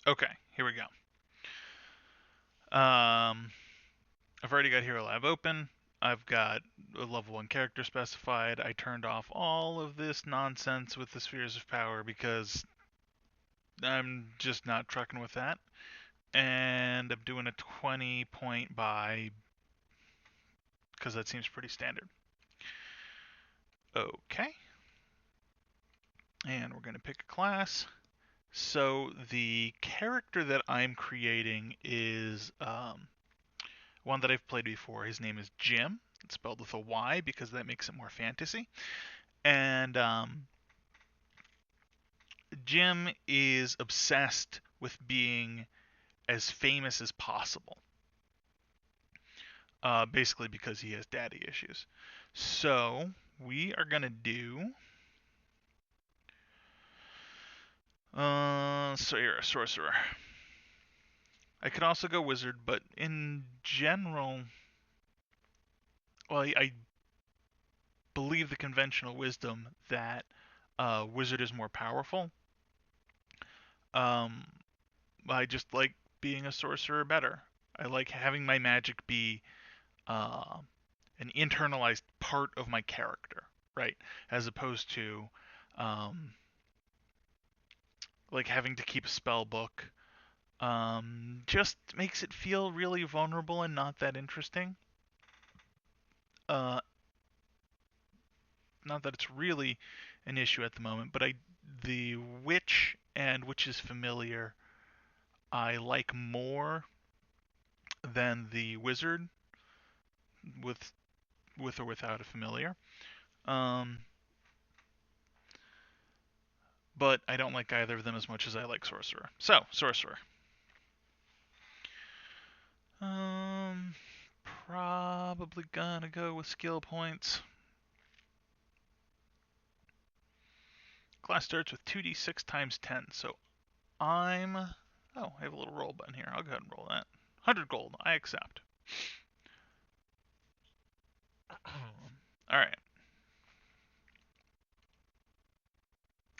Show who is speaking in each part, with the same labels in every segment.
Speaker 1: Okay, here we go. Um, I've already got Hero Lab open. I've got a level 1 character specified. I turned off all of this nonsense with the spheres of power because I'm just not trucking with that. And I'm doing a 20 point buy because that seems pretty standard. Okay. And we're going to pick a class. So the character that I'm creating is one that I've played before. His name is Jhym. It's spelled with a Y because that makes it more fantasy. And Jhym is obsessed with being as famous as possible. Basically because he has daddy issues. So we are gonna do. So you're a sorcerer. I could also go wizard, but in general, well, I believe the conventional wisdom that wizard is more powerful. Um, I just like being a sorcerer better. I like having my magic be uh, an internalized part of my character, right? As opposed to um, like having to keep a spell book. Just makes it feel really vulnerable and not that interesting. Uh, Not that it's really an issue at the moment, but the witch and witch is familiar I like more than the wizard with or without a familiar. Um, but I don't like either of them as much as I like sorcerer. So sorcerer. Um, Probably gonna go with skill points. Class starts with 2d6 times 10. So I'm. Oh, I have a little roll button here. I'll go ahead and roll that. 100 gold. I accept. All right.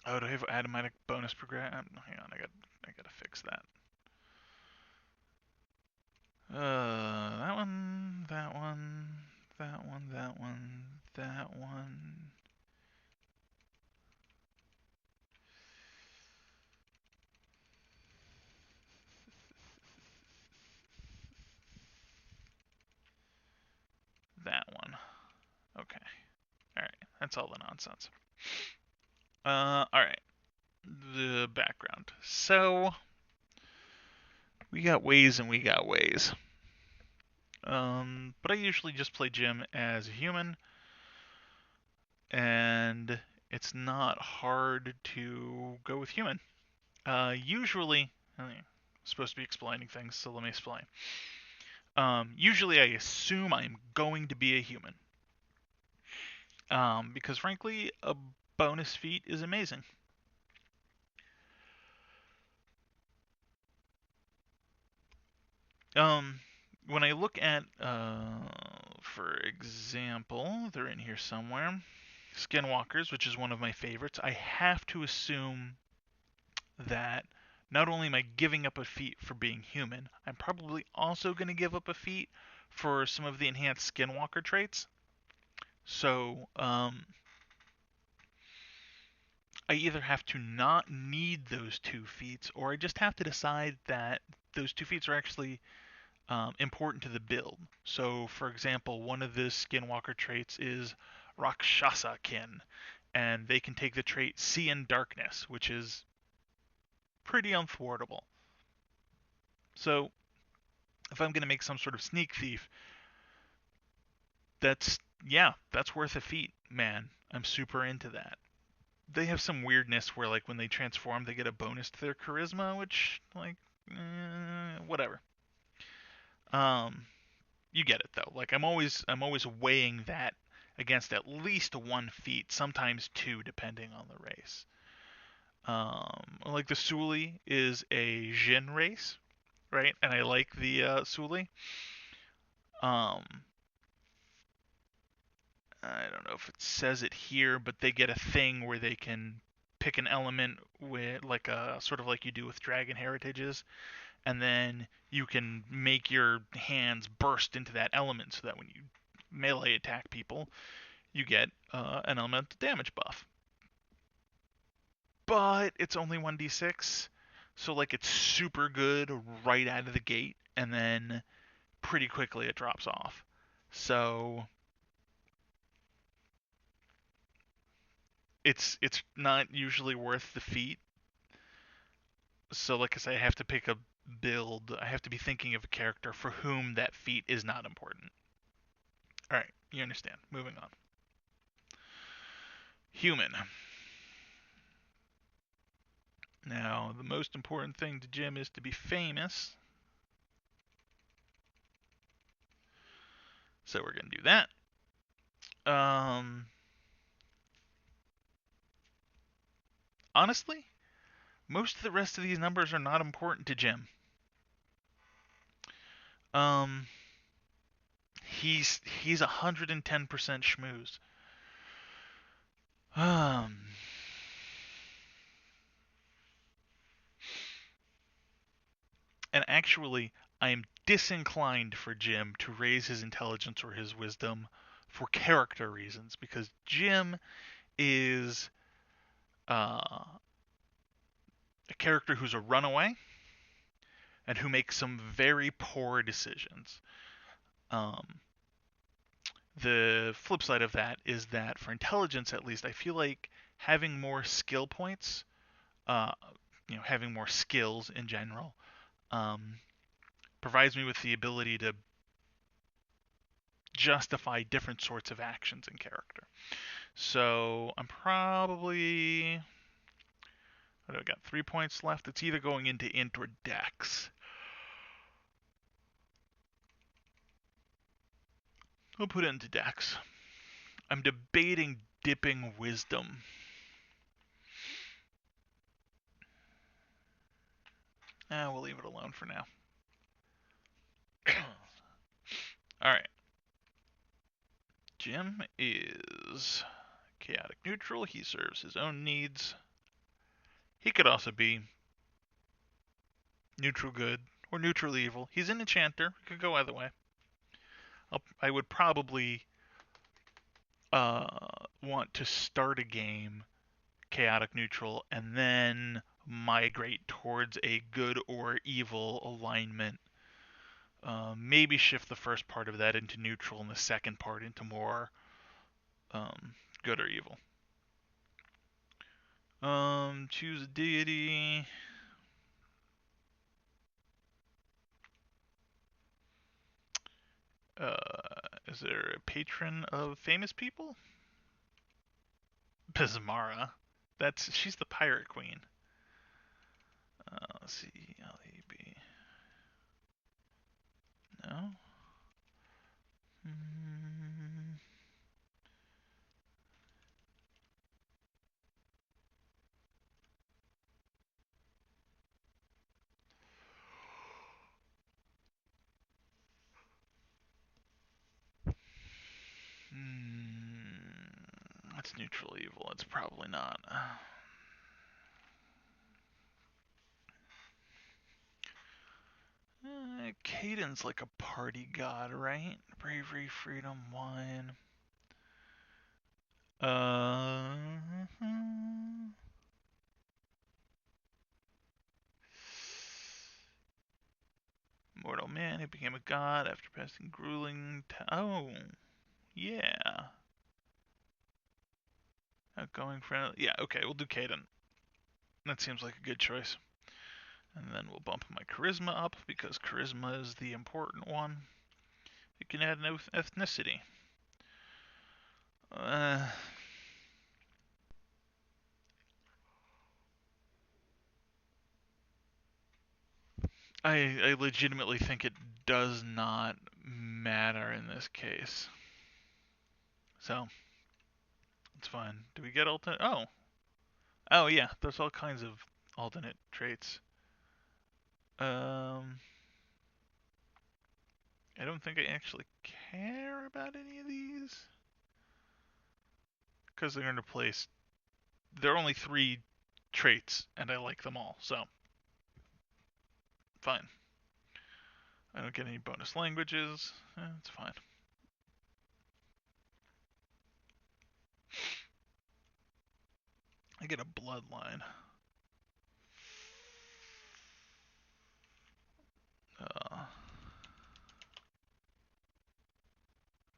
Speaker 1: Oh, do I have automatic bonus progress? Hang on, I gotta fix that. That one, that one, that one, that one, that one. That one. Okay. All right. That's all the nonsense. All right. The background. So we got ways and we got ways. But I usually just play Jhym as a human, and it's not hard to go with human. Usually, I'm supposed to be explaining things, so let me explain. Usually, I assume I'm going to be a human, because frankly, a bonus feat is amazing. Um, when I look at, for example, they're in here somewhere. Skinwalkers, which is one of my favorites. I have to assume that not only am I giving up a feat for being human, I'm probably also going to give up a feat for some of the enhanced Skinwalker traits. So, I either have to not need those two feats, or I just have to decide that those two feats are actually important to the build. So, for example, one of the Skinwalker traits is Rakshasa Kin, and they can take the trait See in Darkness, which is pretty unthwartable. So, if I'm going to make some sort of sneak thief, that's worth a feat, man. I'm super into that. They have some weirdness where like when they transform, they get a bonus to their charisma, which like whatever. Um, you get it though. Like I'm always weighing that against at least one feat, sometimes two, depending on the race. Like the Suli is a Jin race, right? And I like the Suli. Um, I don't know if it says it here, but they get a thing where they can pick an element with like a sort of like you do with Dragon Heritages, and then you can make your hands burst into that element so that when you melee attack people, you get an elemental damage buff. But it's only 1d6, so like it's super good right out of the gate, and then pretty quickly it drops off. So it's not usually worth the feat. So like I say, I have to pick a build. I have to be thinking of a character for whom that feat is not important. All right, you understand. Moving on. Human. Now, the most important thing to Jhym is to be famous. So we're going to do that. Honestly, most of the rest of these numbers are not important to Jhym. He's 110% schmooze. And actually, I am disinclined for Jhym to raise his intelligence or his wisdom for character reasons, because Jhym is a character who's a runaway and who makes some very poor decisions. The flip side of that is that for intelligence, at least, I feel like having more skill points, uh, having more skills in general, provides me with the ability to justify different sorts of actions in character. So I'm probably, what do I got? 3 points left. It's either going into int or dex. I'll put it into dex. I'm debating dipping wisdom. We'll leave it alone for now. All right. Jhym is chaotic neutral. He serves his own needs. He could also be neutral good or neutral evil. He's an enchanter. Could go either way. I would probably want to start a game chaotic neutral and then migrate towards a good or evil alignment. Maybe shift the first part of that into neutral and the second part into more good or evil. Choose a deity. Is there a patron of famous people? Pismara. She's the pirate queen. Let's see. LEB. No. That's neutral evil. It's probably not. Caden's like a party god, right? Bravery, freedom, wine. Mortal man who became a god after passing grueling. Oh, yeah. Outgoing friend. Yeah, okay, we'll do Caden. That seems like a good choice. And then we'll bump my charisma up because charisma is the important one. You can add no ethnicity. I legitimately think it does not matter in this case. So, it's fine. Do we get alternate? Oh yeah, there's all kinds of alternate traits. I don't think I actually care about any of these because they're going to place. There are only 3 traits, and I like them all, so fine. I don't get any bonus languages. It's fine. I get a bloodline.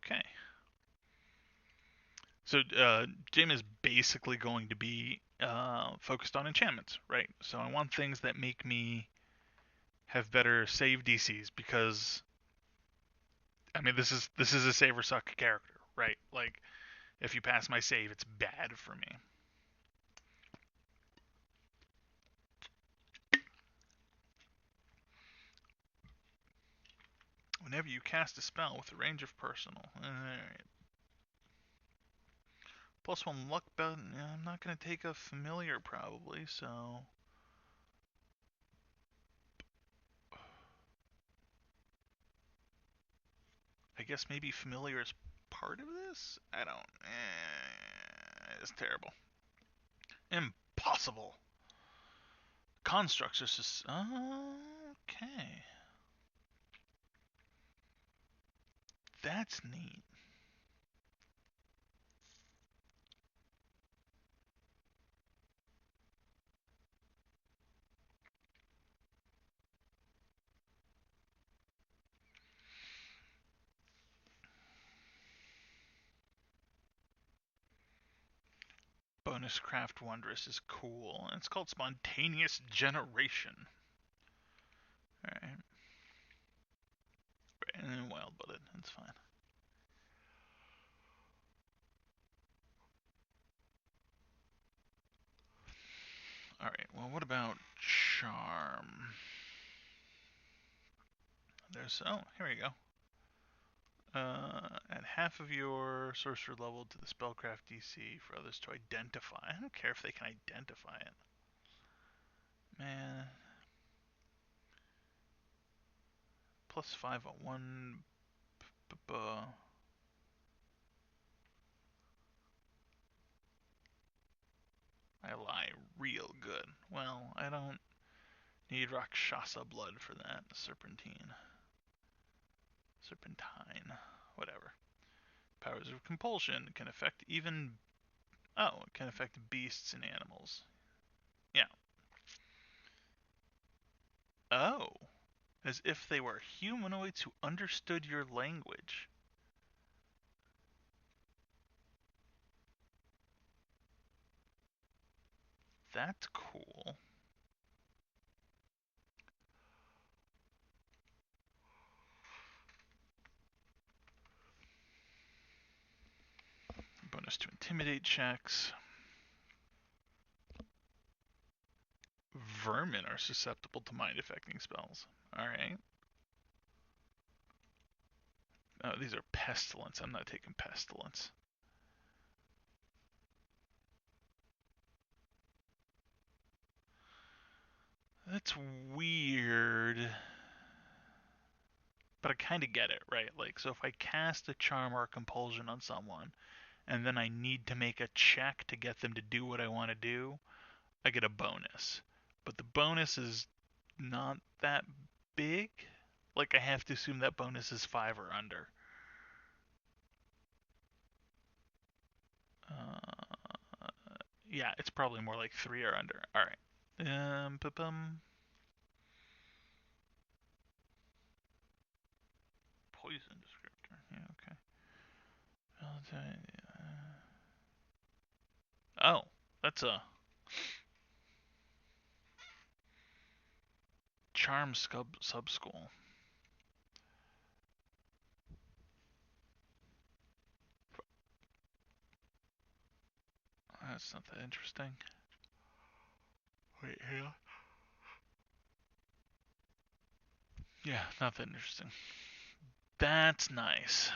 Speaker 1: Okay. So Jhym is basically going to be focused on enchantments, right? So I want things that make me have better save DCs because I mean this is a save or suck character, right? Like if you pass my save, it's bad for me. Whenever you cast a spell with a range of personal, alright. +1 luck button. Yeah, I'm not gonna take a familiar probably, so I guess maybe familiar is part of this? I don't. It's terrible. Impossible. Constructs are just. Okay. That's neat. Bonus Craft Wondrous is cool. And it's called Spontaneous Generation. Alright. And then Wild Blooded. That's fine. Alright, well, what about Charm? There's. Oh, here we go. Add half of your sorcerer level to the spellcraft DC for others to identify. I don't care if they can identify it. Man. +5 on one. I lie real good. Well, I don't need Rakshasa blood for that. Serpentine. Whatever. Powers of compulsion can affect even. Oh, it can affect beasts and animals. Yeah. Oh. As if they were humanoids who understood your language. That's cool. Bonus to intimidate checks. Vermin are susceptible to mind affecting spells. Alright. Oh, these are pestilence. I'm not taking pestilence. That's weird. But I kind of get it, right? Like, so if I cast a charm or a compulsion on someone, and then I need to make a check to get them to do what I want to do, I get a bonus. But the bonus is not that big. Like, I have to assume that bonus is 5 or under. Yeah, it's probably more like 3 or under. Alright. Poison descriptor. Yeah, okay. Oh, that's a charm sub-school. That's not that interesting. Wait, here. Yeah, not that interesting. That's nice.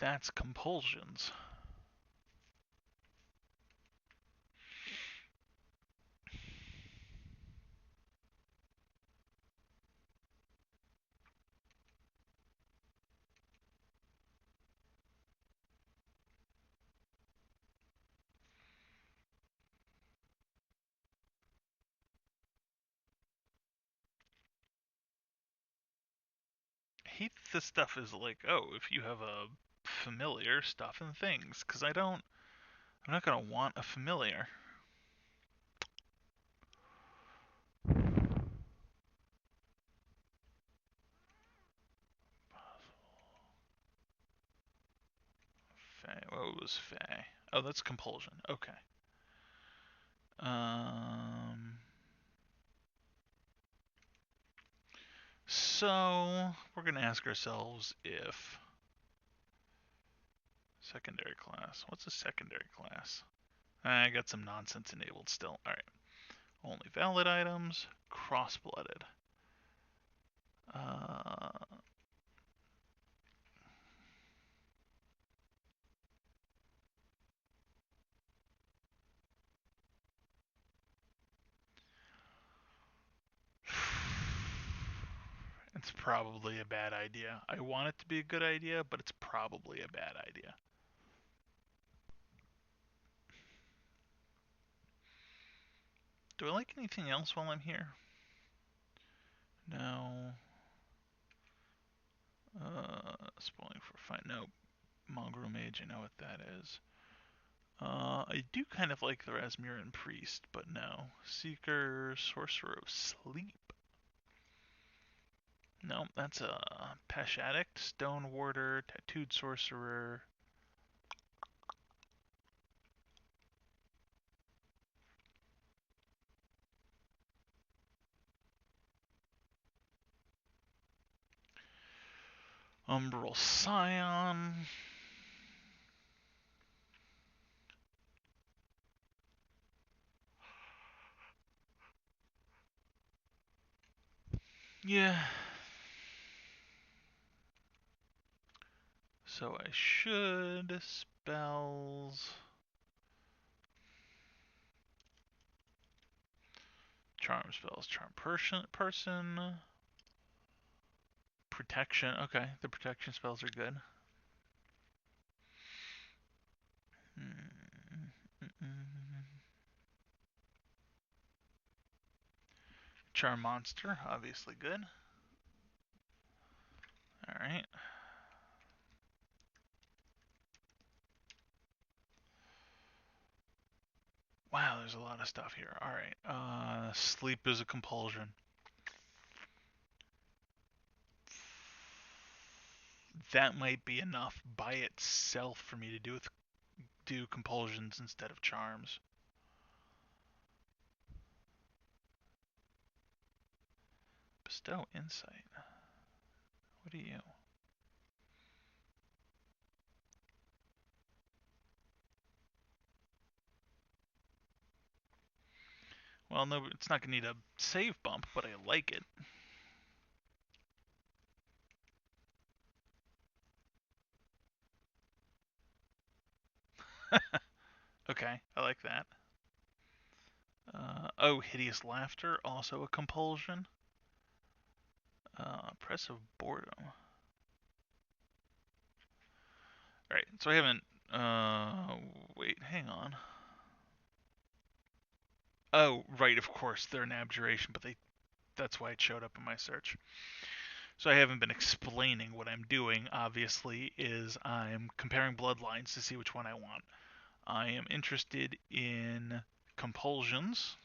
Speaker 1: That's compulsions. hate that this stuff is like, oh, if you have a familiar, stuff and things, because I'm not gonna want a familiar. Fey. What was Fey? Oh, that's compulsion. Okay. So we're gonna ask ourselves if secondary class. What's a secondary class? I got some nonsense enabled still. All right. Only valid items. Cross-blooded. It's probably a bad idea. I want it to be a good idea, but it's probably a bad idea. Do I like anything else while I'm here? No. Spoiling for fine. No. Mongrel Mage, I know what that is. I do kind of like the Rasmussen Priest, but no. Seeker, Sorcerer of Sleep. No, that's a Pesh Addict, Stone Warder, Tattooed Sorcerer. Umbral Scion. Yeah. So I should spells. Charm spells. Charm person. Protection. Okay, the protection spells are good. Charm monster, obviously good. Alright. Wow, there's a lot of stuff here. Alright. Sleep is a compulsion. That might be enough by itself for me to do compulsions instead of charms. Bestow insight. What are you? Well, no, it's not gonna need a save bump, but I like it. Okay, I like that. Oh, hideous laughter, also a compulsion. Oppressive boredom. Alright, so I haven't. Wait, hang on. Oh, right, of course, they're an abjuration, but that's why it showed up in my search. So I haven't been explaining what I'm doing, obviously, is I'm comparing bloodlines to see which one I want. I am interested in compulsions.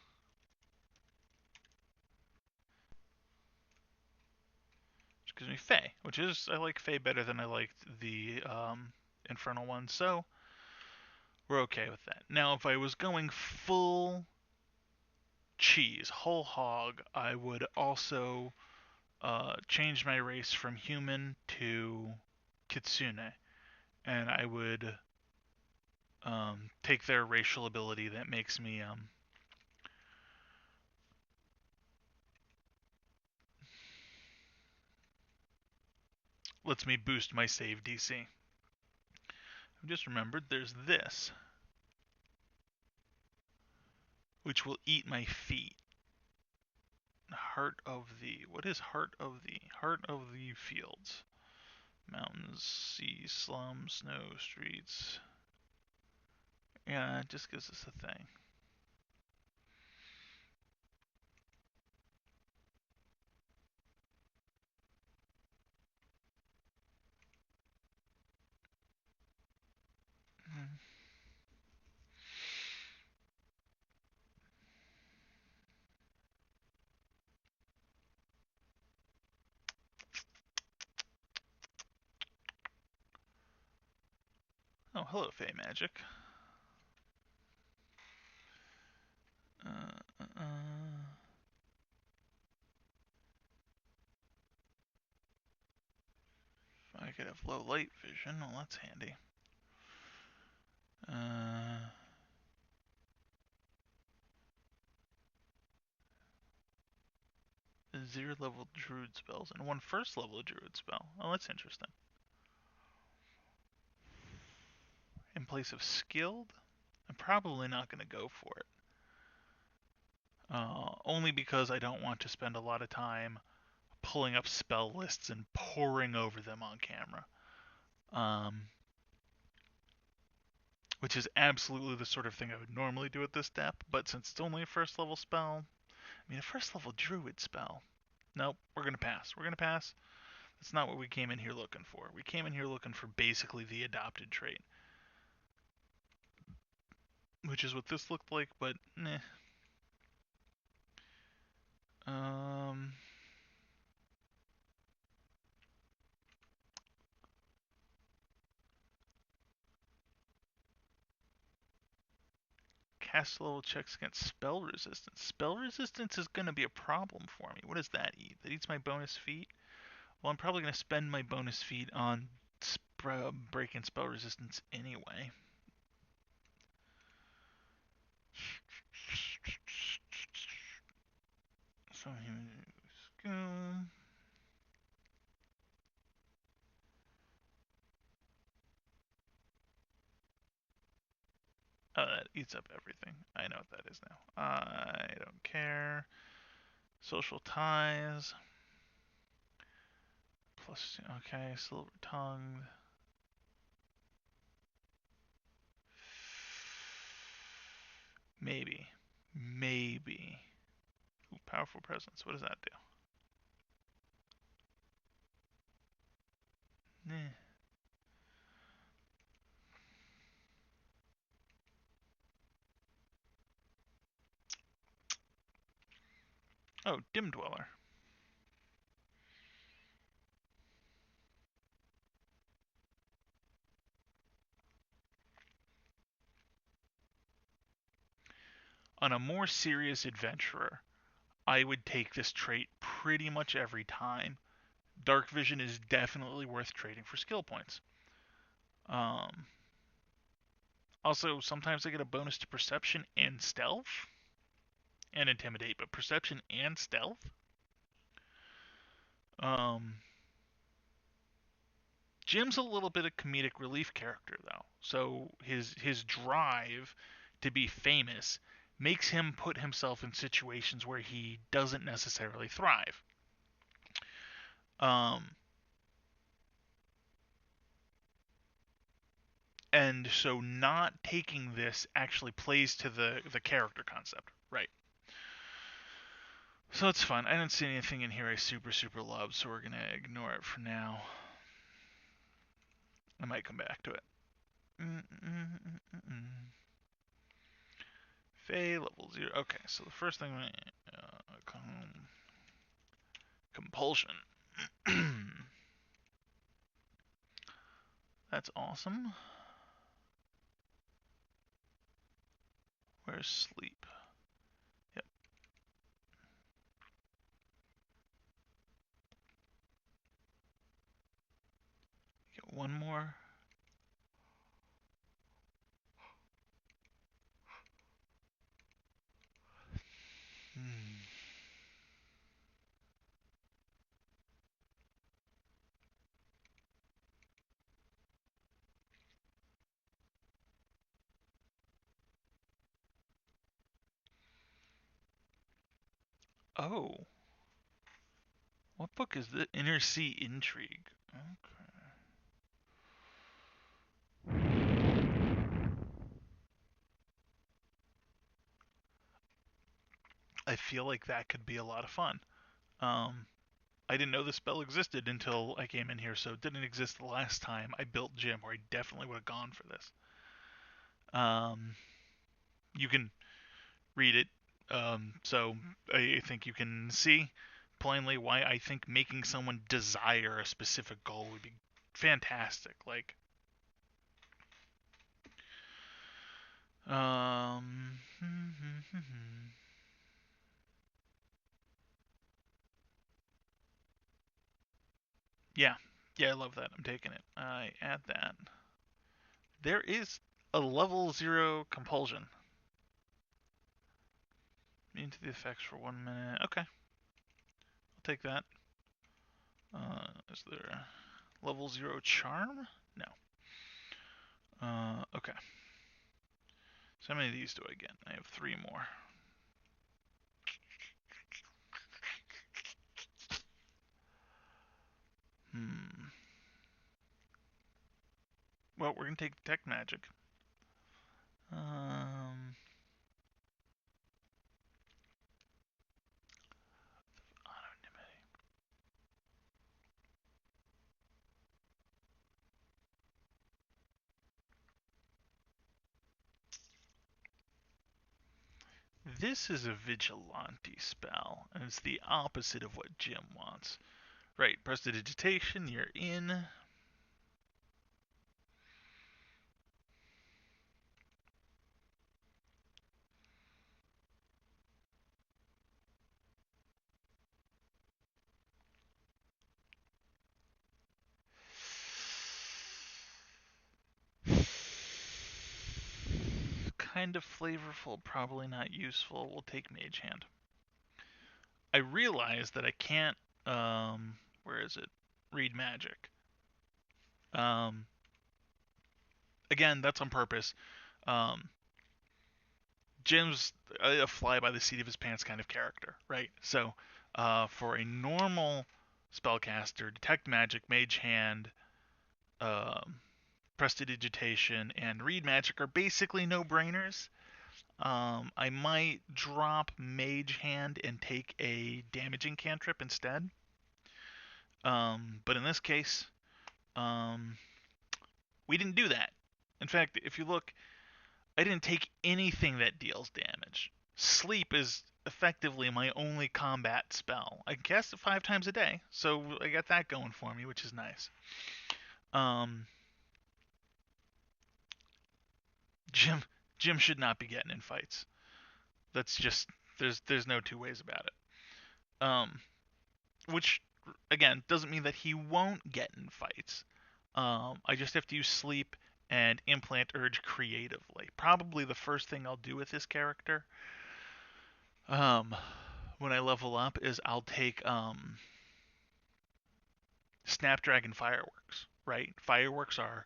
Speaker 1: Which gives me Fey, which is, I like Fey better than I liked the Infernal one, so we're okay with that. Now, if I was going full cheese, whole hog, I would also change my race from human to Kitsune, and I would take their racial ability that makes me lets me boost my save DC. I just remembered there's this, which will eat my feet. Heart of the, what is Heart of the Fields? Mountains, sea, slums, snow, streets. Yeah, it just gives us a thing. Oh, hello, Fey Magic. I could have low light vision. Well, that's handy. 0 level druid spells and 1 first level druid spell. Oh, that's interesting. In place of skilled, I'm probably not going to go for it. Only because I don't want to spend a lot of time pulling up spell lists and poring over them on camera. Which is absolutely the sort of thing I would normally do at this step, but since it's only a first level spell, I mean a first level druid spell. Nope, we're going to pass. We're going to pass. That's not what we came in here looking for. We came in here looking for basically the adopted trait. Which is what this looked like, but meh. Cast level checks against spell resistance. Spell resistance is going to be a problem for me. What does that eat? That eats my bonus feat? Well, I'm probably going to spend my bonus feat on breaking spell resistance anyway. So let's go. Oh, that eats up everything. I know what that is now. I don't care. Social ties. Plus, okay, silver tongue. Maybe. Maybe. Ooh, powerful presence. What does that do? Eh. Oh, dim dweller. On a more serious adventurer, I would take this trait pretty much every time. Dark vision is definitely worth trading for skill points. Also, sometimes I get a bonus to perception and stealth. And intimidate, but perception and stealth? Jhym's a little bit of comedic relief character, though. So his drive to be famous makes him put himself in situations where he doesn't necessarily thrive. And so not taking this actually plays to the character concept, right? So it's fun. I didn't see anything in here I super love, so we're gonna ignore it for now. I might come back to it. Fey level 0. Okay, so the first thing compulsion. That's awesome. Where's sleep? Yep. Get one more. Oh. What book is this? Inner Sea Intrigue. Okay. I feel like that could be a lot of fun. I didn't know this spell existed until I came in here, so it didn't exist the last time I built Jhym, where I definitely would have gone for this. You can read it, so I think you can see plainly why I think making someone desire a specific goal would be fantastic. Like, Um. Yeah. Yeah, I love that. I'm taking it. I add that. There is a level 0 compulsion. Into the effects for 1 minute. Okay. I'll take that. Is there level 0 charm? No. Okay. So how many of these do I get? I have 3 more. Well, we're gonna take detect magic. Anonymity. This is a vigilante spell, and it's the opposite of what Jhym wants. Right, prestidigitation, you're in. Kind of flavorful, probably not useful. We'll take Mage Hand. I realize that I can't, where is it? Read magic. Again, that's on purpose. Um, Jim's a fly by the seat of his pants kind of character, right? So, for a normal spellcaster, Detect Magic, Mage Hand, Prestidigitation, and Read Magic are basically no-brainers. I might drop Mage Hand and take a damaging cantrip instead. But in this case, we didn't do that. In fact, if you look, I didn't take anything that deals damage. Sleep is effectively my only combat spell. I can cast it 5 times a day, so I got that going for me, which is nice. Jhym Jhym should not be getting in fights. That's just there's no two ways about it. Which again doesn't mean that he won't get in fights. I just have to use sleep and implant urge creatively. Probably the first thing I'll do with this character, when I level up, is I'll take Snapdragon fireworks. Right, fireworks are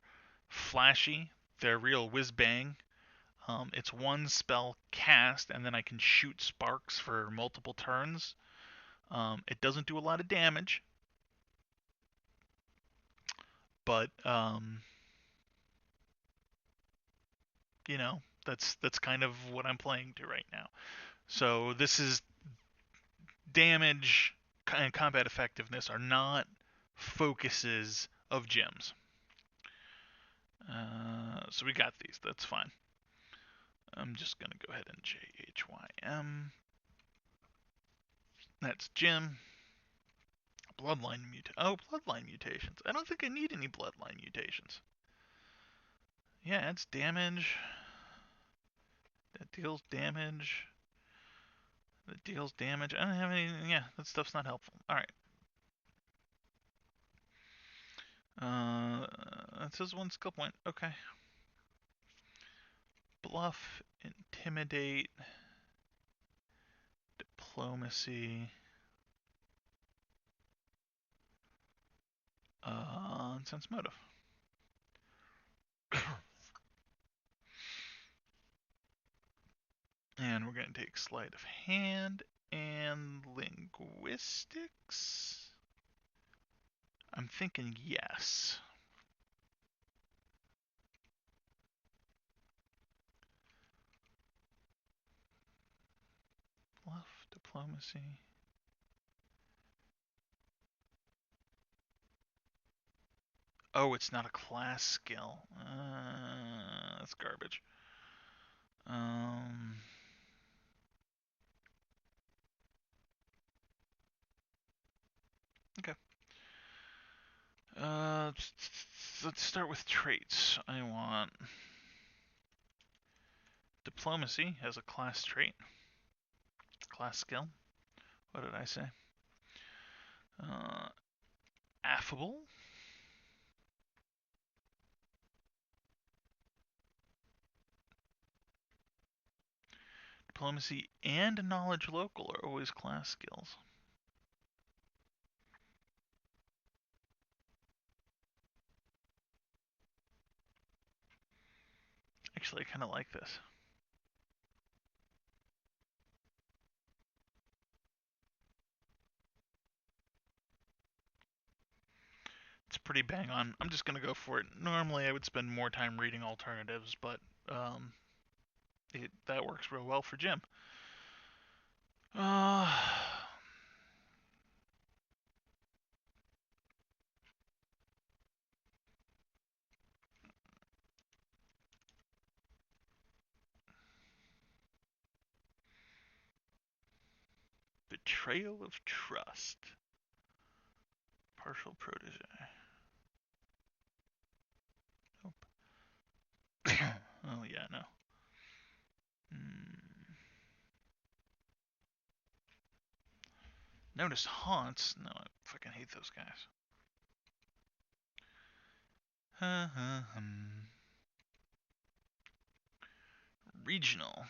Speaker 1: flashy. They're real whiz bang. It's one spell cast, and then I can shoot sparks for multiple turns. It doesn't do a lot of damage, but that's kind of what I'm playing to right now. So this is damage and combat effectiveness are not focuses of Jhym's. So we got these. That's fine. I'm just gonna go ahead and JHYM. That's Jhym. Bloodline mutations. I don't think I need any bloodline mutations. Yeah, it's damage. That deals damage. That deals damage. I don't have any. Yeah, that stuff's not helpful. All right. That says 1 skill point. Okay. Bluff, intimidate, diplomacy, sense motive. And we're going to take sleight of hand and linguistics. I'm thinking yes. Bluff, diplomacy. Oh, it's not a class skill. That's garbage. Okay. Let's start with traits. I want Diplomacy has a class trait. Class skill. What did I say? Affable. Diplomacy and knowledge local are always class skills. Actually, I kind of like this. It's pretty bang on. I'm just going to go for it. Normally, I would spend more time reading alternatives, but that works real well for Jhym. Betrayal of trust. Partial protege. Nope. Oh, yeah, no. Notice haunts. No, I fucking hate those guys. Regional.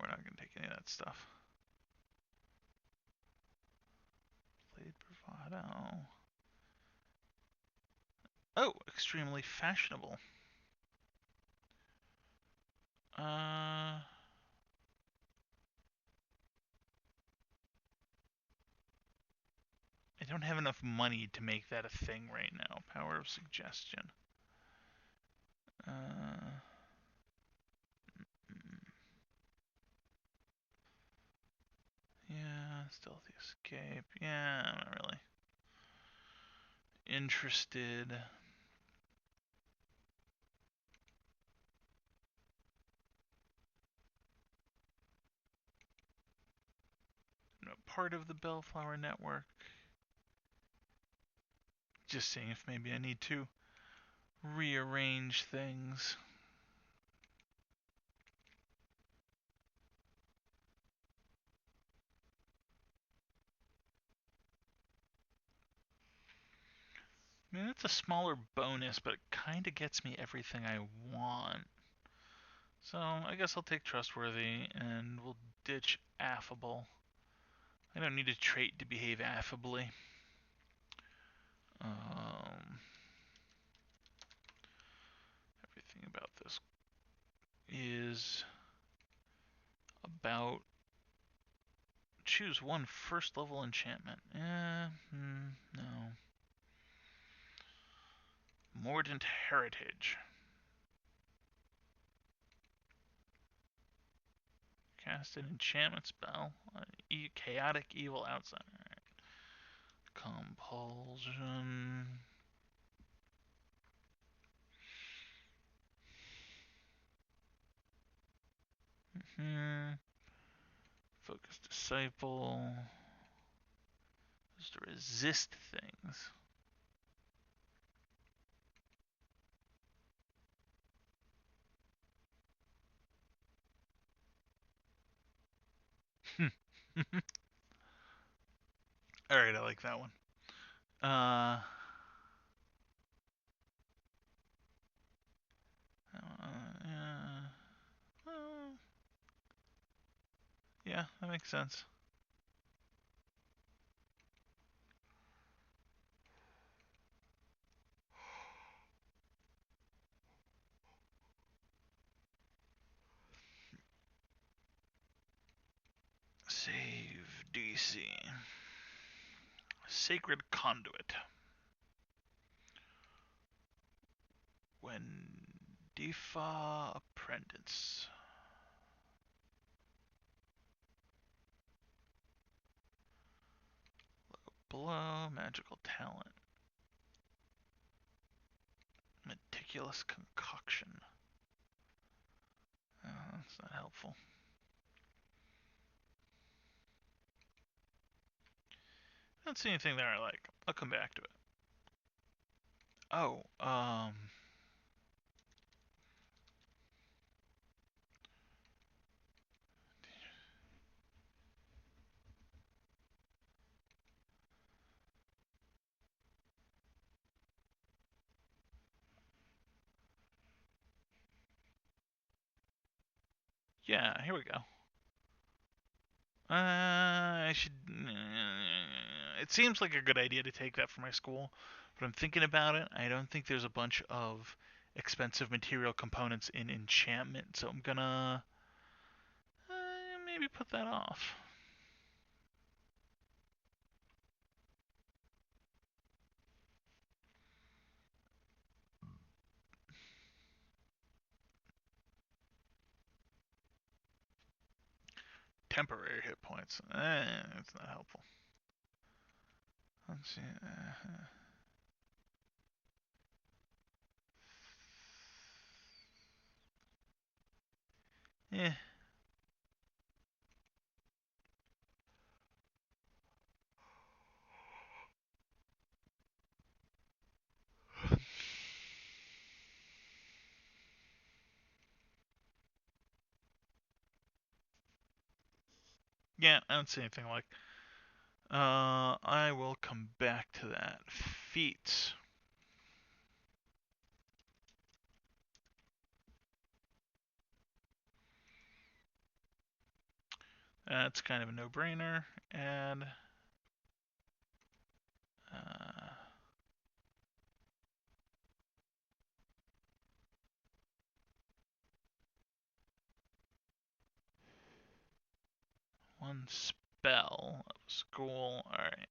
Speaker 1: We're not gonna take any of that stuff. Played bravado. Oh, extremely fashionable. I don't have enough money to make that a thing right now. Power of suggestion. Yeah, stealthy escape. Yeah, I'm not really interested. I'm not part of the Bellflower Network. Just seeing if maybe I need to rearrange things. I mean, it's a smaller bonus, but it kind of gets me everything I want. So I guess I'll take trustworthy, and we'll ditch affable. I don't need a trait to behave affably. Everything about this is about choose one first level enchantment. No. Mordant Heritage. Cast an enchantment spell on chaotic evil outsider. Right. Compulsion. Focus Disciple. Just to resist things. Alright, I like that one. Yeah, that makes sense. Save DC. Sacred Conduit. Wendifa Apprentice. Low blow, magical talent. Miraculous concoction. That's not helpful. I don't see anything there I like. I'll come back to it. Oh, yeah, here we go. I should. It seems like a good idea to take that for my school, but I'm thinking about it. I don't think there's a bunch of expensive material components in Enchantment, so I'm gonna maybe put that off. Temporary hit points. It's not helpful. Let's see. Yeah. Yeah, I don't see anything like. I will come back to that. Feats. That's kind of a no-brainer. And uh, one spell of school. All right.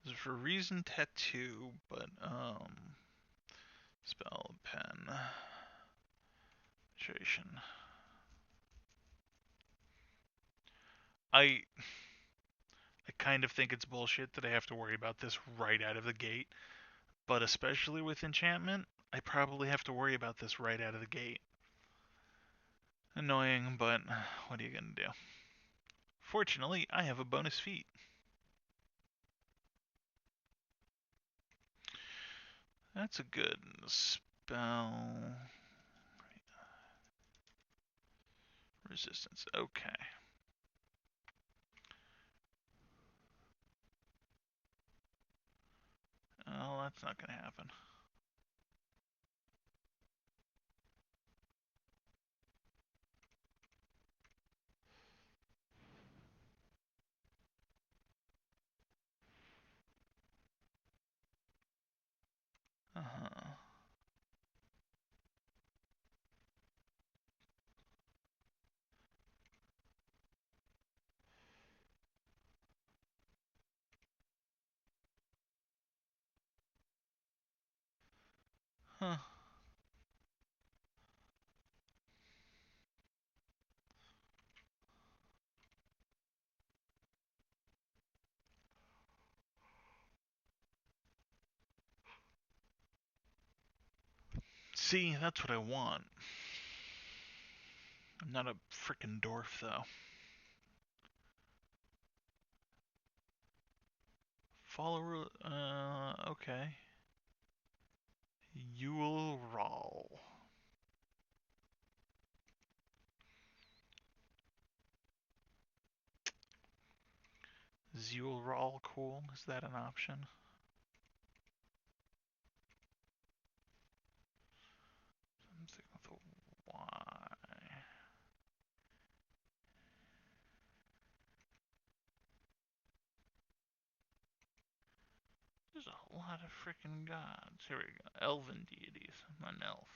Speaker 1: This is for reason tattoo, but spell penetration. I I kind of think it's bullshit that I have to worry about this right out of the gate, but especially with enchantment, I probably have to worry about this right out of the gate. Annoying, but what are you gonna do? Fortunately, I have a bonus feat. That's a good spell. Resistance. Okay. Oh, that's not gonna happen. Uh-huh. Huh. See, that's what I want. I'm not a frickin' dwarf, though. Follower, okay. Yule Rawl. Is Yule Rawl cool? Is that an option? Something with a Y. There's a lot of frickin' gods. Here we go. Elven deities. I'm an elf.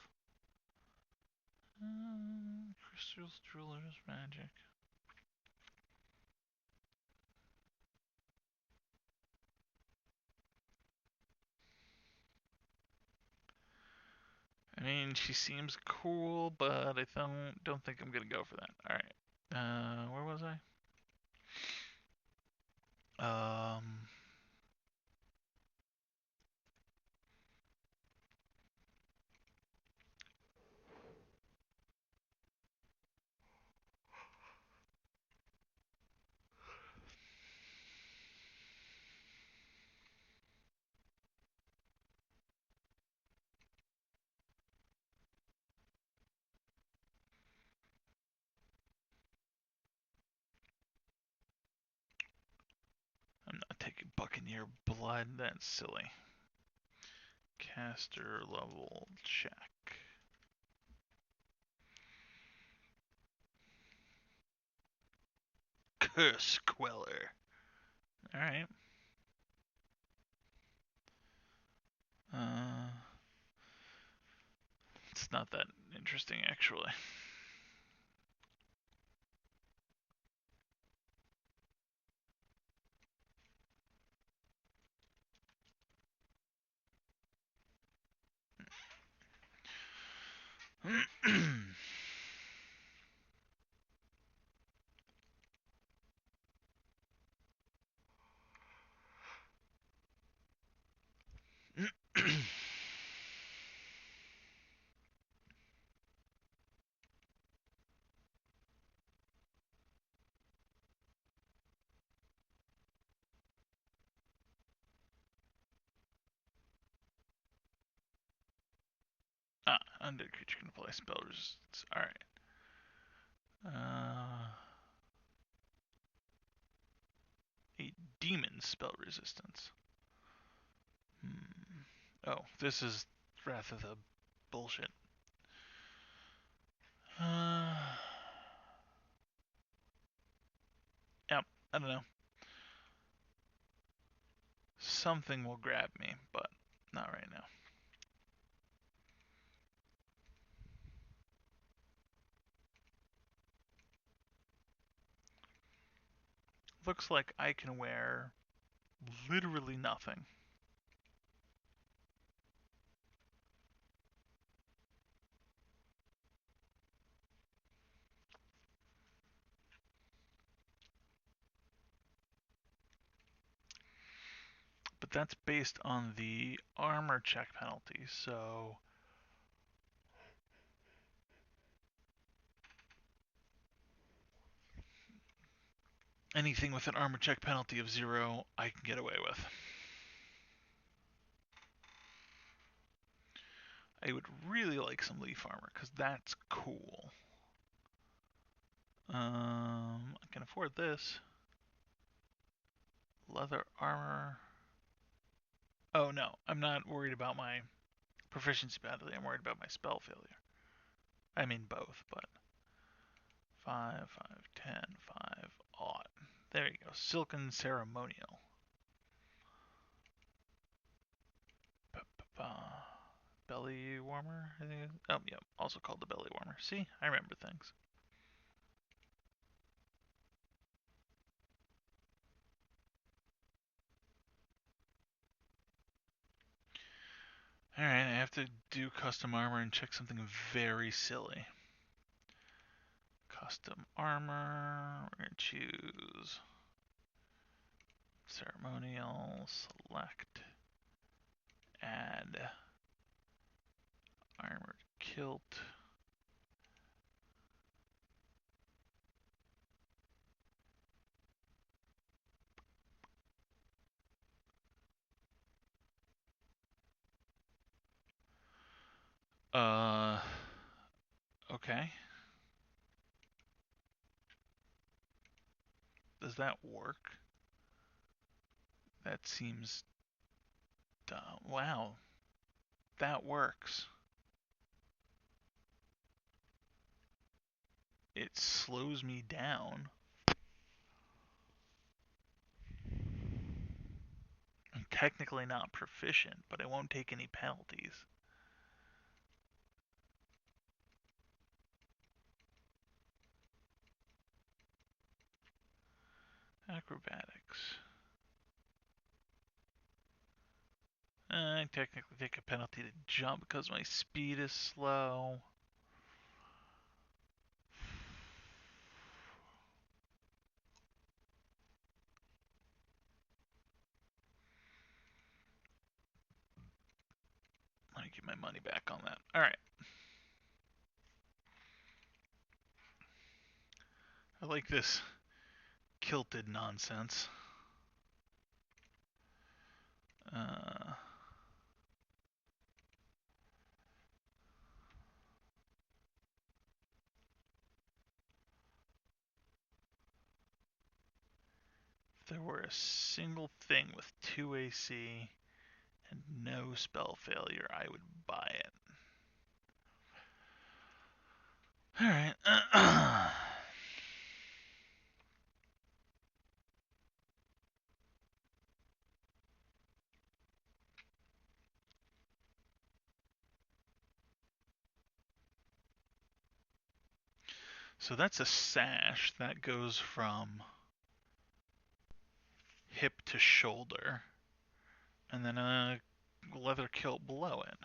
Speaker 1: Crystals, jewelers, magic. I mean, she seems cool, but I don't think I'm gonna go for that. All right. Where was I? Um, I'm not taking Buccaneer Blood. That's silly. Caster level check. Curse Queller. Alright. Uh, it's not that interesting, actually. Undead creature can apply spell resistance. Alright. A demon spell resistance. Oh, this is Wrath of the bullshit. Yep, I don't know. Something will grab me, but not right now. Looks like I can wear literally nothing. But that's based on the armor check penalty, so anything with an armor check penalty of 0, I can get away with. I would really like some leaf armor, because that's cool. I can afford this. Leather armor. Oh no, I'm not worried about my proficiency penalty. I'm worried about my spell failure. I mean both, but 5, 5, 10, 5, odd. There you go. Silken ceremonial. Belly warmer, I think. Oh, yeah, also called the belly warmer. See, I remember things. Alright, I have to do custom armor and check something very silly. Custom armor, we're going to choose ceremonial, select, add armored kilt. Okay. Does that work? That seems dumb. Wow. That works. It slows me down. I'm technically not proficient, but I won't take any penalties. Acrobatics. I technically take a penalty to jump because my speed is slow. my money back on that. All right. I like this kilted nonsense. Uh, if there were a single thing with 2 AC and no spell failure, I would buy it. Alright. So that's a sash. That goes from hip to shoulder. And then a leather kilt below it.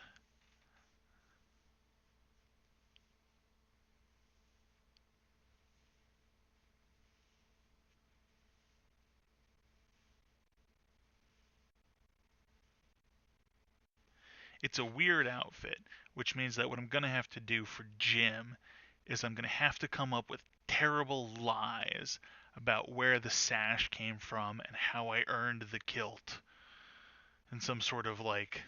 Speaker 1: It's a weird outfit, which means that what I'm going to have to do for Jhym is I'm going to have to come up with terrible lies about where the sash came from and how I earned the kilt in some sort of like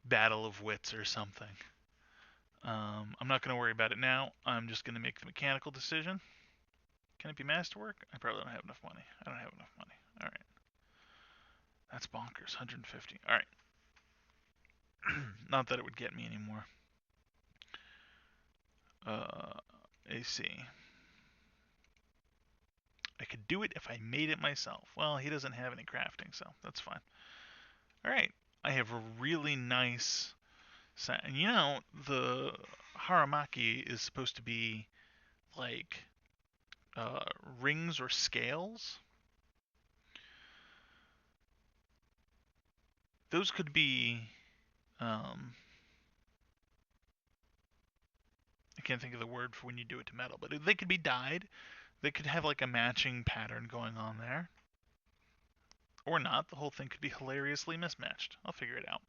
Speaker 1: battle of wits or something. I'm not going to worry about it now. I'm just going to make the mechanical decision. Can it be masterwork? I probably don't have enough money. I don't have enough money. All right. That's bonkers. 150. All right. Not that it would get me anymore. AC. I could do it if I made it myself. Well, he doesn't have any crafting, so that's fine. All right. I have a really nice set. And you know, the Haramaki is supposed to be like rings or scales. Those could be. I can't think of the word for when you do it to metal, but they could be dyed. They could have like a matching pattern going on there. Or not. The whole thing could be hilariously mismatched. I'll figure it out.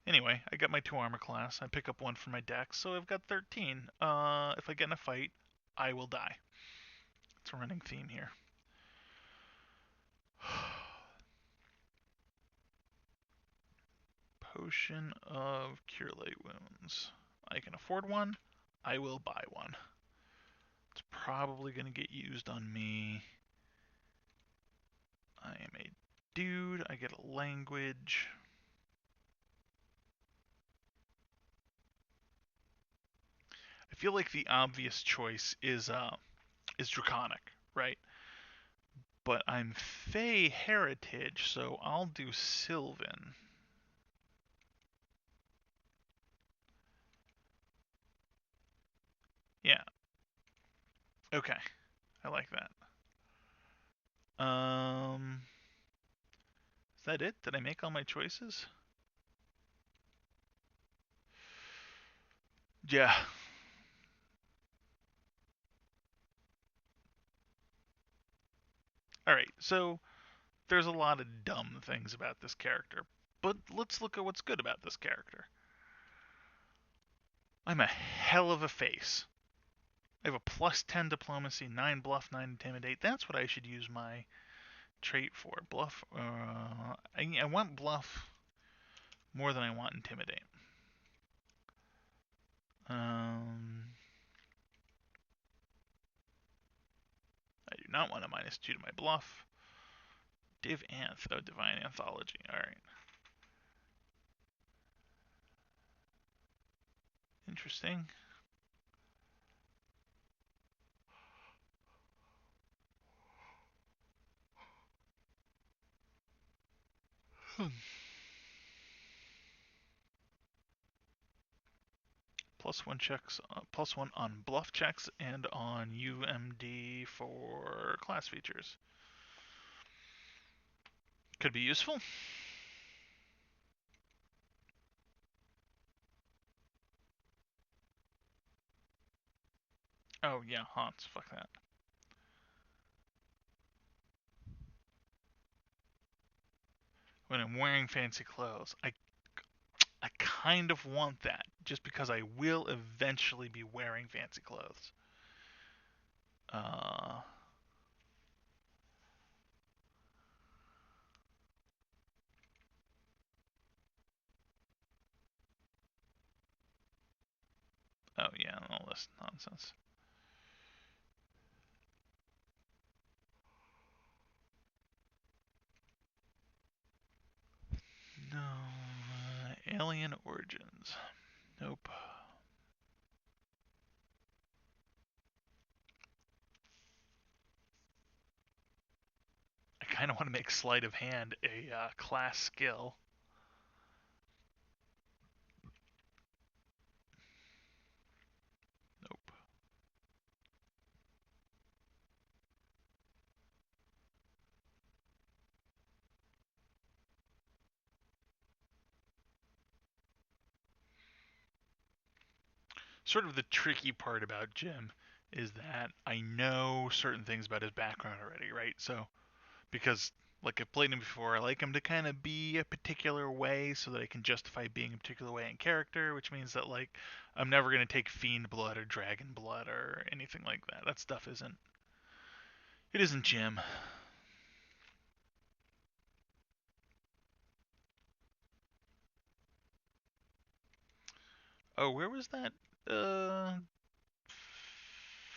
Speaker 1: Anyway, I got my 2 armor class. I pick up 1 for my dex, so I've got 13. If I get in a fight, I will die. It's a running theme here. Potion of Cure Light Wounds. I can afford one. I will buy one. It's probably going to get used on me. I am a dude. I get a language. I feel like the obvious choice is Draconic, right? But I'm Fey Heritage, so I'll do Sylvan. Yeah. Okay. I like that. Is that it? Did I make all my choices? Yeah. Alright, so there's a lot of dumb things about this character, but let's look at what's good about this character. I'm a hell of a face. I have a plus 10 diplomacy, 9 bluff, 9 intimidate. That's what I should use my trait for. Bluff. I want bluff more than I want intimidate. I do not want a -2 to my bluff. Div-Anth. Oh, Divine Anthology. Alright. Interesting. +1 checks, +1 on bluff checks and on UMD for class features. Could be useful. Oh yeah, haunts. Fuck that. When I'm wearing fancy clothes, I kind of want that, just because I will eventually be wearing fancy clothes. Uh, oh yeah, all this nonsense. No, alien origins. Nope. I kind of want to make sleight of hand a class skill. Nope. Sort of the tricky part about Jhym is that I know certain things about his background already, right? So, because like I've played him before, I like him to kind of be a particular way so that I can justify being a particular way in character, which means that like I'm never going to take fiend blood or dragon blood or anything like that. That stuff isn't Jhym. Oh, where was that uh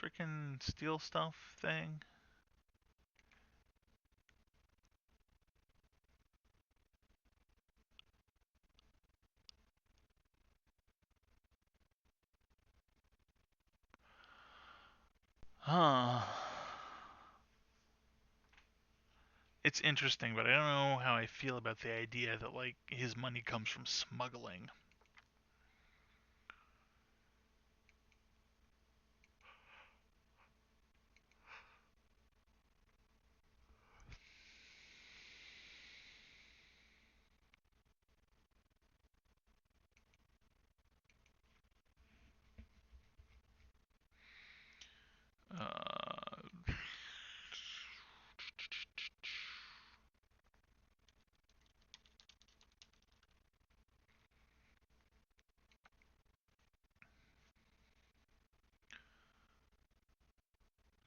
Speaker 1: freaking steel stuff thing? Huh. It's interesting, but I don't know how I feel about the idea that like his money comes from smuggling. Uh,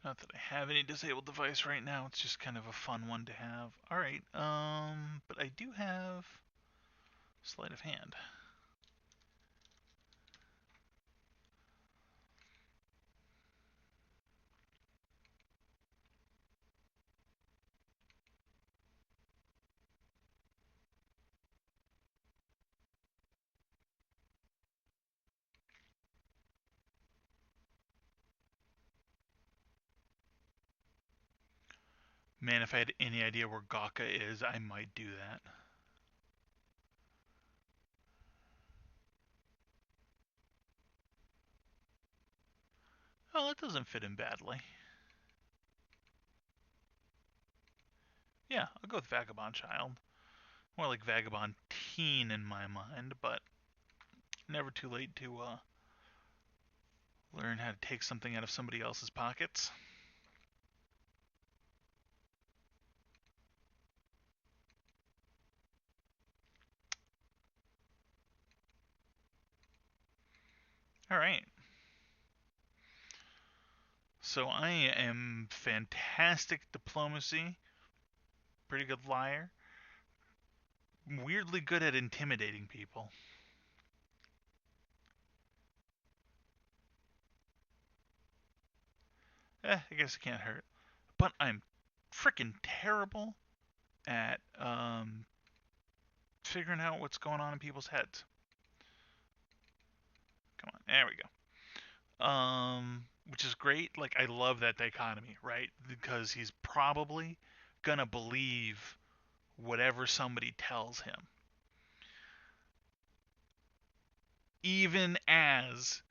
Speaker 1: Not that I have any disabled device right now. It's just kind of a fun one to have. All right. But I do have sleight of hand. Man, if I had any idea where Gaka is, I might do that. Oh, that doesn't fit in badly. Yeah, I'll go with Vagabond Child. More like Vagabond Teen in my mind, but never too late to learn how to take something out of somebody else's pockets. All right. So I am fantastic diplomacy, pretty good liar, weirdly good at intimidating people. I guess it can't hurt. But I'm freaking terrible at figuring out what's going on in people's heads. Come on, there we go. Which is great. Like I love that dichotomy, right? Because he's probably gonna believe whatever somebody tells him, even as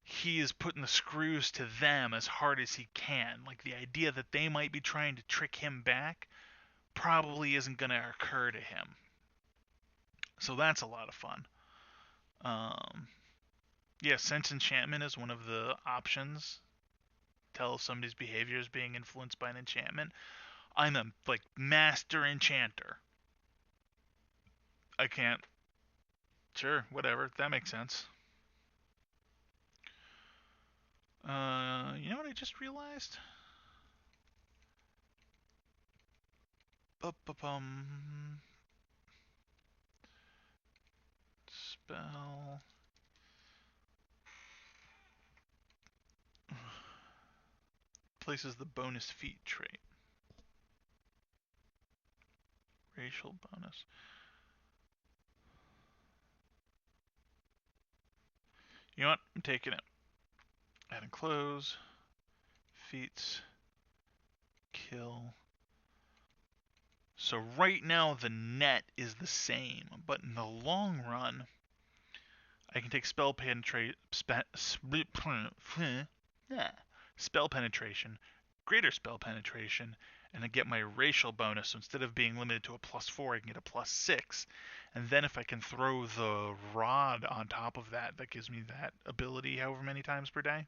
Speaker 1: he is putting the screws to them as hard as he can. Like the idea that they might be trying to trick him back probably isn't going to occur to him. So that's a lot of fun. Um, yeah, sense enchantment is one of the options. Tell if somebody's behavior is being influenced by an enchantment. I'm a like master enchanter. I can't Sure, whatever. That makes sense. You know what I just realized? Bum. Spell. Places the bonus feat trait. Racial bonus. You know what? I'm taking it. Add and close. Feats. Kill. So right now the net is the same, but in the long run, I can take spell penetration, spell penetration, greater spell penetration, and I get my racial bonus. So instead of being limited to a +4, I can get a +6. And then if I can throw the rod on top of that, that gives me that ability however many times per day.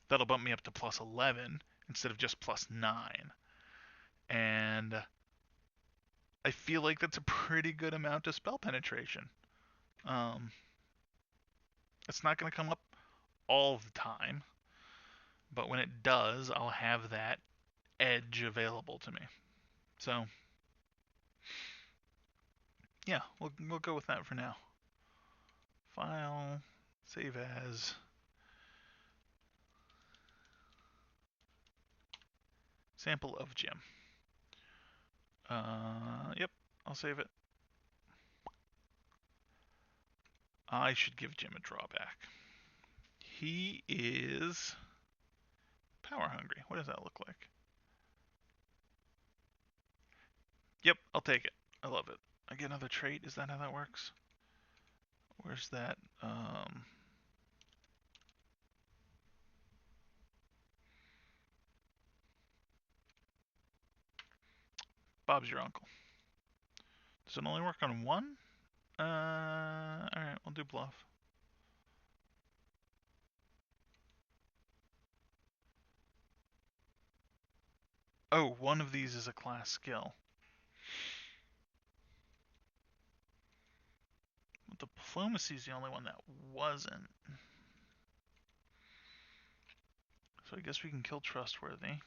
Speaker 1: That'll bump me up to +11 instead of just +9. And I feel like that's a pretty good amount of spell penetration. It's not going to come up all the time, but when it does, I'll have that edge available to me. So, yeah, we'll go with that for now. File, save as, sample of Jhym. Yep, I'll save it. I should give Jhym a drawback. He is power hungry. What does that look like? Yep, I'll take it. I love it. I get another trait. Is that how that works? Where's that? Bob's your uncle. Does it only work on one? Alright, we'll do bluff. Oh, one of these is a class skill. Diplomacy is the only one that wasn't. So I guess we can kill trustworthy.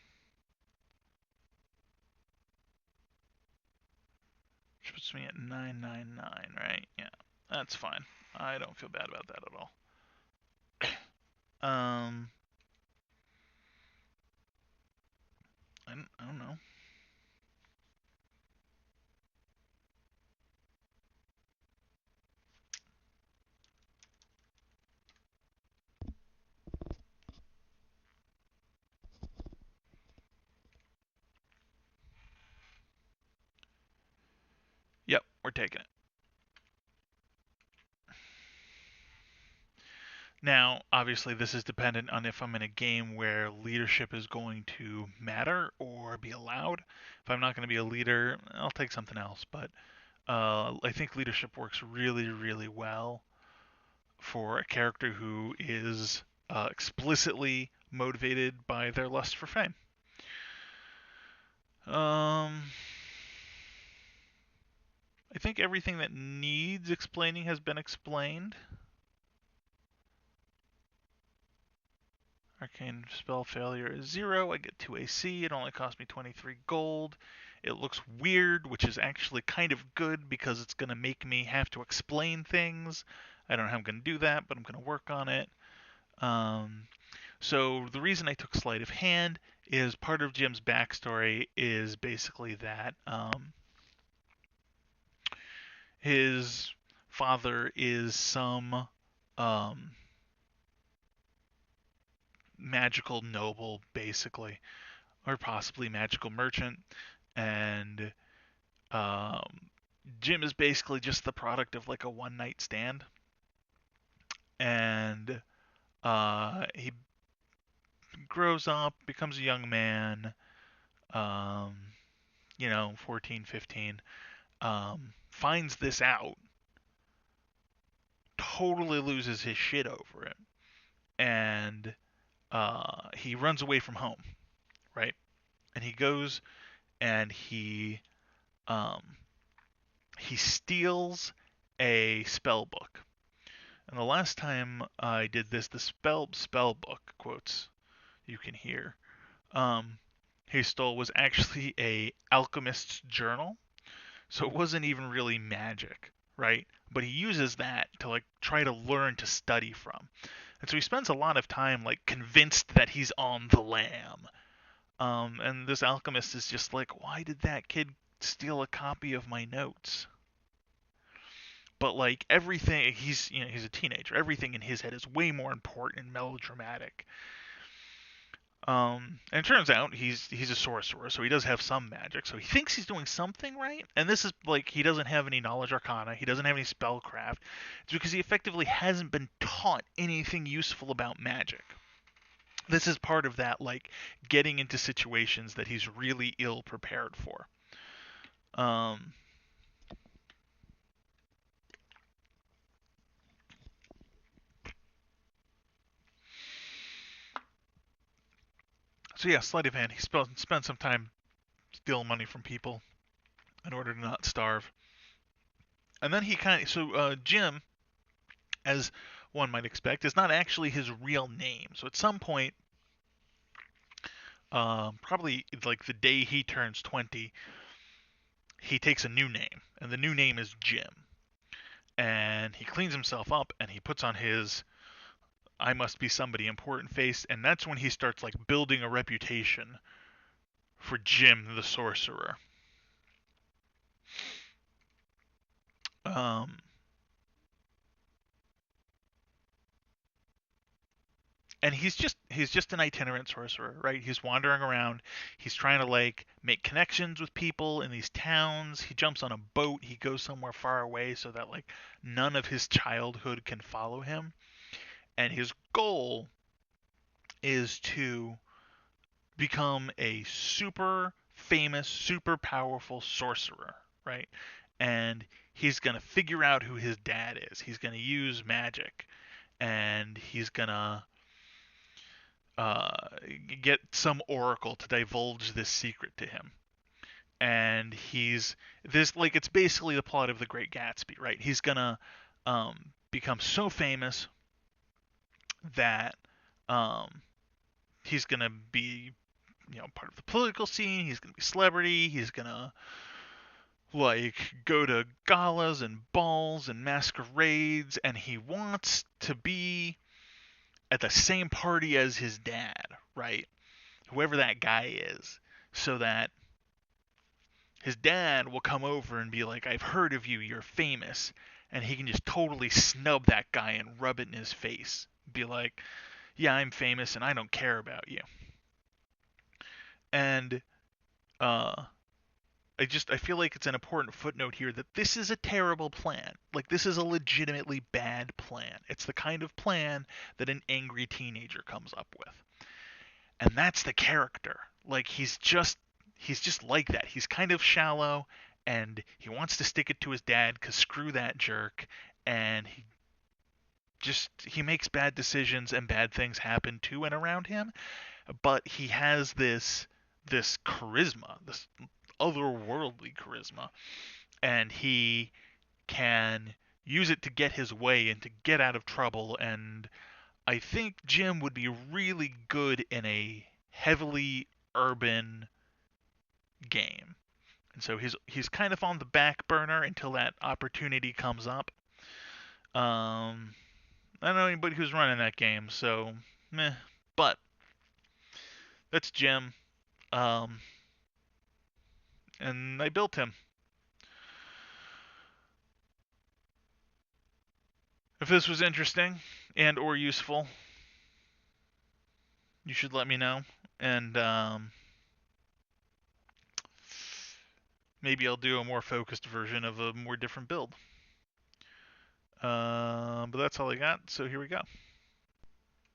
Speaker 1: Which puts me at 999, right? Yeah, that's fine. I don't feel bad about that at all. I don't know. Yep, we're taking it. Now, obviously, this is dependent on if I'm in a game where leadership is going to matter or be allowed. If I'm not going to be a leader, I'll take something else. But I think leadership works really, really well for a character who is explicitly motivated by their lust for fame. I think everything that needs explaining has been explained. Arcane spell failure is 0. I get 2 AC. It only cost me 23 gold. It looks weird, which is actually kind of good because it's going to make me have to explain things. I don't know how I'm going to do that, but I'm going to work on it. So the reason I took Sleight of Hand is part of Jhym's backstory is basically that his father is some magical noble, basically, or possibly magical merchant, and Jhym is basically just the product of like a one night stand, and he grows up, becomes a young man, 14, 15, finds this out, totally loses his shit over it, and he runs away from home, right? And he goes and um, he steals a spell book. And the last time I did this, the spell book quotes you can hear, um, he stole was actually a alchemist's journal. So it wasn't even really magic, right? But he uses that to like try to learn to study from. And so he spends a lot of time like convinced that he's on the lam. And this alchemist is just like, why did that kid steal a copy of my notes? But like everything, he's a teenager. Everything in his head is way more important and melodramatic. And it turns out he's a sorcerer, so he does have some magic. So he thinks he's doing something right. And this is like he doesn't have any knowledge arcana. He doesn't have any spellcraft. It's because he effectively hasn't been taught anything useful about magic. This is part of that like getting into situations that he's really ill prepared for. Um, so yeah, sleight of hand. He spent some time stealing money from people in order to not starve. And then he kind of Jhym, as one might expect, is not actually his real name. So at some point, probably like the day he turns 20, he takes a new name, and the new name is Jhym. And he cleans himself up, and he puts on his "I must be somebody important" face, and that's when he starts like building a reputation for Jhym the Sorcerer. Um, and he's just an itinerant sorcerer, right? He's wandering around. He's trying to like make connections with people in these towns. He jumps on a boat. He goes somewhere far away so that like none of his childhood can follow him. And his goal is to become a super famous, super powerful sorcerer, right? And he's going to figure out who his dad is. He's going to use magic, and he's going to uh, get some oracle to divulge this secret to him. And he's this like it's basically the plot of The Great Gatsby, right? He's gonna become so famous that um, he's gonna be part of the political scene. He's gonna be a celebrity. He's gonna like go to galas and balls and masquerades, and he wants to be at the same party as his dad, right? Whoever that guy is, so that his dad will come over and be like, "I've heard of you, you're famous," and he can just totally snub that guy and rub it in his face. Be like, "Yeah, I'm famous and I don't care about you." And uh, I feel like it's an important footnote here that this is a terrible plan. Like this is a legitimately bad plan. It's the kind of plan that an angry teenager comes up with. And that's the character. Like he's just like that. He's kind of shallow and he wants to stick it to his dad cuz screw that jerk, and he makes bad decisions and bad things happen to and around him, but he has this charisma, this otherworldly charisma, and he can use it to get his way and to get out of trouble. And I think Jhym would be really good in a heavily urban game. And so he's kind of on the back burner until that opportunity comes up. I don't know anybody who's running that game, so meh. But that's Jhym. Um, and I built him. If this was interesting and or useful, you should let me know, and maybe I'll do a more focused version of a more different build. But that's all I got, so here we go.